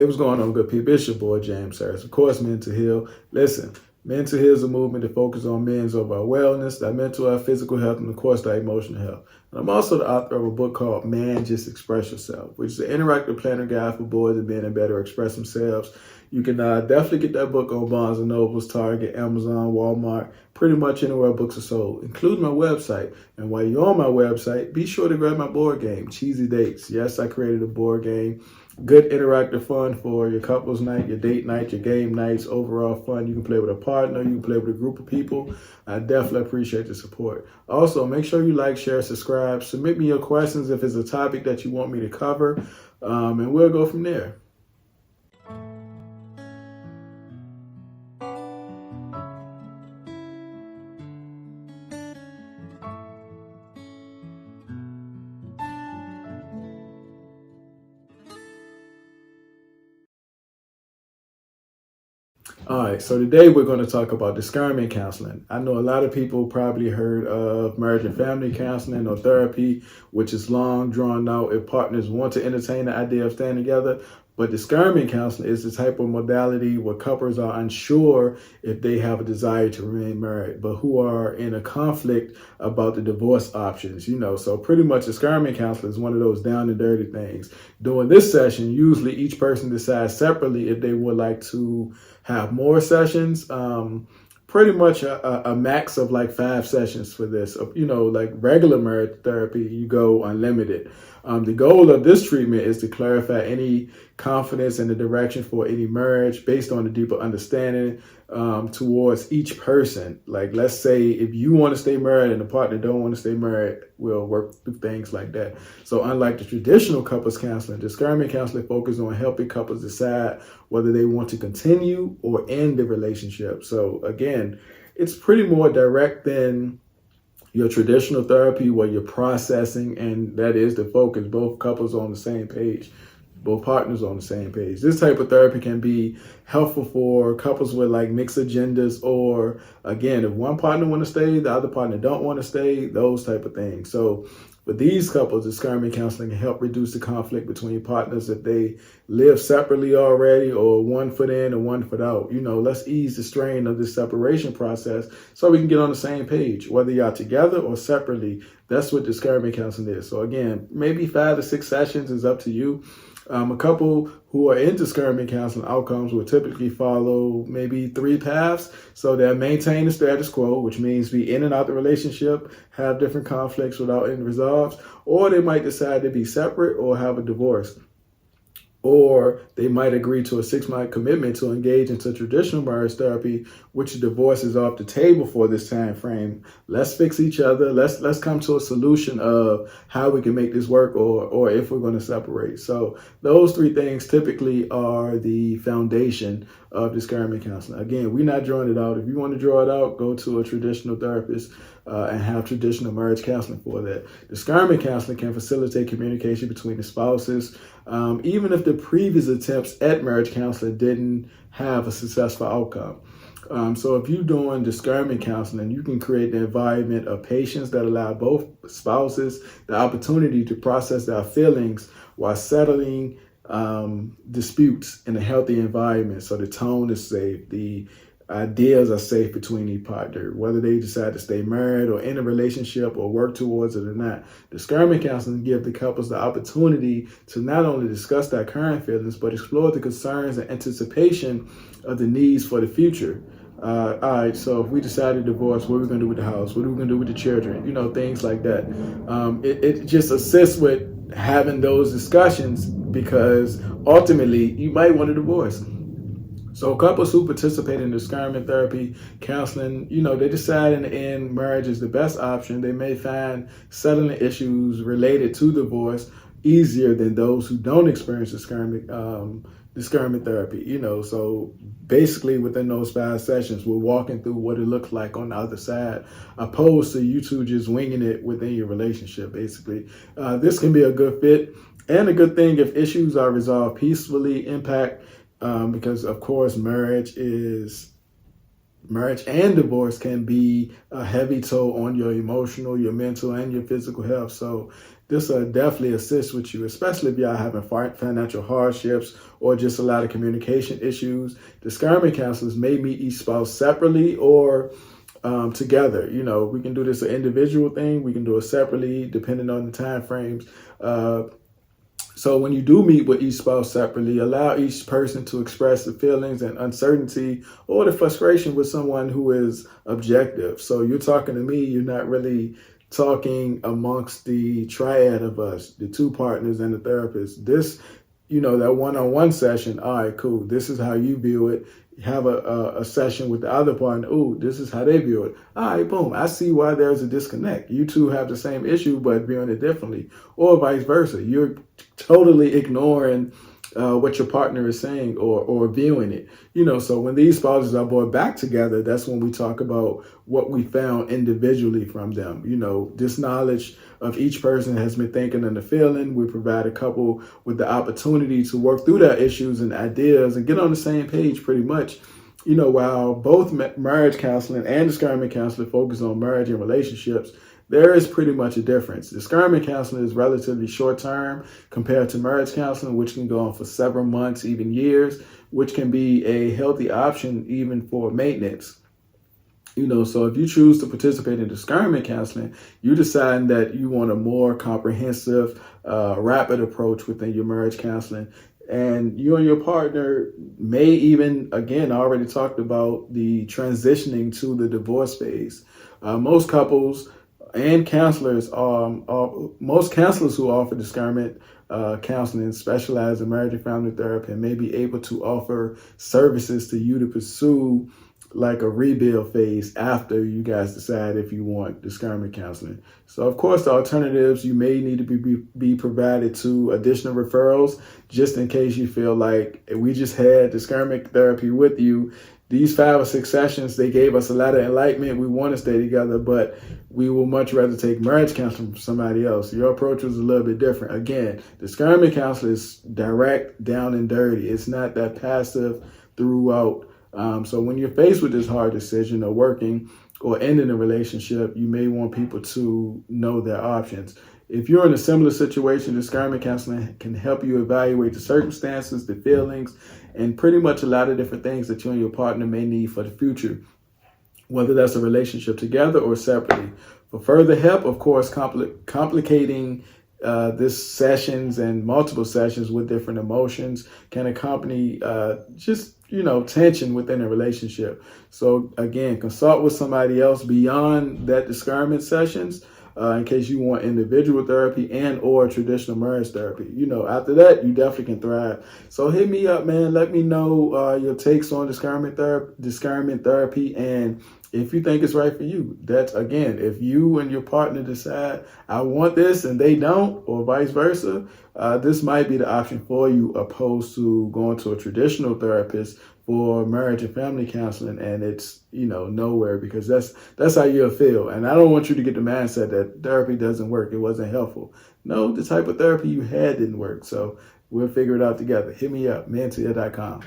It was going on, good people. It's your boy, James Harris. Of course, Mental Heal. Listen, Mental Heal is a movement that focuses on men's overall wellness, our mental, our physical health, and of course, our emotional health. And I'm also the author of a book called Man, Just Express Yourself, which is an interactive planner guide for boys and men to better express themselves. You can definitely get that book on Barnes & Nobles, Target, Amazon, Walmart, pretty much anywhere books are sold, including my website. And while you're on my website, be sure to grab my board game, Cheesy Dates. Yes, I created a board game. Good interactive fun for your couples night, your date night, your game nights, overall fun. You can play with a partner, you can play with a group of people. I definitely appreciate the support. Also, make sure you like, share, subscribe. Submit me your questions if it's a topic that you want me to cover, and we'll go from there. All right, so today we're going to talk about discernment counseling. I know a lot of people probably heard of marriage and family counseling or therapy, which is long drawn out if partners want to entertain the idea of staying together. But discernment counseling is the type of modality where couples are unsure if they have a desire to remain married, but who are in a conflict about the divorce options. So pretty much discernment counseling is one of those down and dirty things. During this session, usually each person decides separately if they would like to have more sessions. Pretty much a max of like 5 sessions for this. Like regular marriage therapy, you go unlimited. The goal of this treatment is to clarify any confidence in the direction for any marriage based on a deeper understanding towards each person. Like, let's say if you want to stay married and the partner don't want to stay married, we'll work through things like that. So unlike the traditional couples counseling, discernment counseling focuses on helping couples decide whether they want to continue or end the relationship. So again, it's pretty more direct than your traditional therapy where you're processing, and that is the focus. Both couples on the same page, both partners on the same page. This type of therapy can be helpful for couples with like mixed agendas, or again, if one partner want to stay, the other partner don't want to stay, those type of things. So for these couples, discernment counseling can help reduce the conflict between partners if they live separately already, or one foot in and one foot out. Let's ease the strain of this separation process so we can get on the same page, whether y'all together or separately. That's what discernment counseling is. So again, maybe 5 to 6 sessions is up to you. A couple who are in discernment counseling outcomes will typically follow maybe 3 paths. So they'll maintain the status quo, which means be in and out the relationship, have different conflicts without any resolves, or they might decide to be separate or have a divorce. Or they might agree to a 6-month commitment to engage into traditional marriage therapy, which divorce is off the table for this time frame. Let's fix each other. Let's come to a solution of how we can make this work, or if we're going to separate. So those 3 things typically are the foundation of discernment counseling. Again, we're not drawing it out. If you want to draw it out, go to a traditional therapist and have traditional marriage counseling for that. Discernment counseling can facilitate communication between the spouses, even if the previous attempts at marriage counseling didn't have a successful outcome. So if you're doing discernment counseling, you can create an environment of patience that allow both spouses the opportunity to process their feelings while settling disputes in a healthy environment. So the tone is safe, the ideas are safe between each partner, whether they decide to stay married or in a relationship or work towards it or not. Discernment counseling gives the couples the opportunity to not only discuss their current feelings, but explore the concerns and anticipation of the needs for the future. All right, so if we decide to divorce, what are we going to do with the house? What are we going to do with the children? Things like that. It just assists with having those discussions, because ultimately you might want a divorce. So couples who participate in discernment therapy counseling, they decide in the end marriage is the best option. They may find settling issues related to divorce easier than those who don't experience discernment therapy. So basically within those 5 sessions, we're walking through what it looks like on the other side, opposed to you two just winging it within your relationship, basically. This can be a good fit and a good thing if issues are resolved peacefully, because of course marriage and divorce can be a heavy toll on your emotional, your mental, and your physical health. So this will definitely assist with you, especially if y'all having financial hardships or just a lot of communication issues. Discernment counselors may meet each spouse separately or together. We can do this an individual thing. We can do it separately, depending on the time frames. So when you do meet with each spouse separately, allow each person to express the feelings and uncertainty or the frustration with someone who is objective. So you're talking to me, you're not really talking amongst the triad of us, the two partners and the therapist. This, that one-on-one session, all right, cool. This is how you view it. Have a session with the other partner. Oh, this is how they view it. All right, boom. I see why there's a disconnect. You two have the same issue, but viewing it differently, or vice versa. You're totally ignoring what your partner is saying or viewing it. So when these spouses are brought back together, that's when we talk about what we found individually from them. This knowledge of each person has been thinking and the feeling. We provide a couple with the opportunity to work through their issues and ideas and get on the same page pretty much. While both marriage counseling and discernment counseling focus on marriage and relationships, there is pretty much a difference. Discernment counseling is relatively short term compared to marriage counseling, which can go on for several months, even years, which can be a healthy option even for maintenance. So if you choose to participate in discernment counseling, you decide that you want a more comprehensive, rapid approach within your marriage counseling. And you and your partner may even, again, I already talked about the transitioning to the divorce phase. Most couples and counselors most counselors who offer discernment counseling specialize in marriage and family therapy and may be able to offer services to you to pursue like a rebuild phase after you guys decide if you want discernment counseling. So of course, the alternatives, you may need to be provided to additional referrals just in case you feel like we just had discernment therapy with you. These 5 or 6 sessions, they gave us a lot of enlightenment. We want to stay together, but we will much rather take marriage counseling from somebody else. Your approach was a little bit different. Again, discernment counseling is direct, down and dirty. It's not that passive throughout. So when you're faced with this hard decision of working or ending a relationship, you may want people to know their options. If you're in a similar situation, discernment counseling can help you evaluate the circumstances, the feelings, and pretty much a lot of different things that you and your partner may need for the future, whether that's a relationship together or separately. For further help, of course, complicating this sessions and multiple sessions with different emotions can accompany tension within a relationship. So again, consult with somebody else beyond that discernment sessions in case you want individual therapy and or traditional marriage therapy. After that, you definitely can thrive. So hit me up, man. Let me know your takes on discernment therapy, and if you think it's right for you. That's, again, if you and your partner decide, I want this, and they don't, or vice versa, this might be the option for you, opposed to going to a traditional therapist for marriage and family counseling, and it's, nowhere, because that's how you'll feel. And I don't want you to get the mindset that therapy doesn't work. It wasn't helpful. No, the type of therapy you had didn't work. So we'll figure it out together. Hit me up, mentia.com.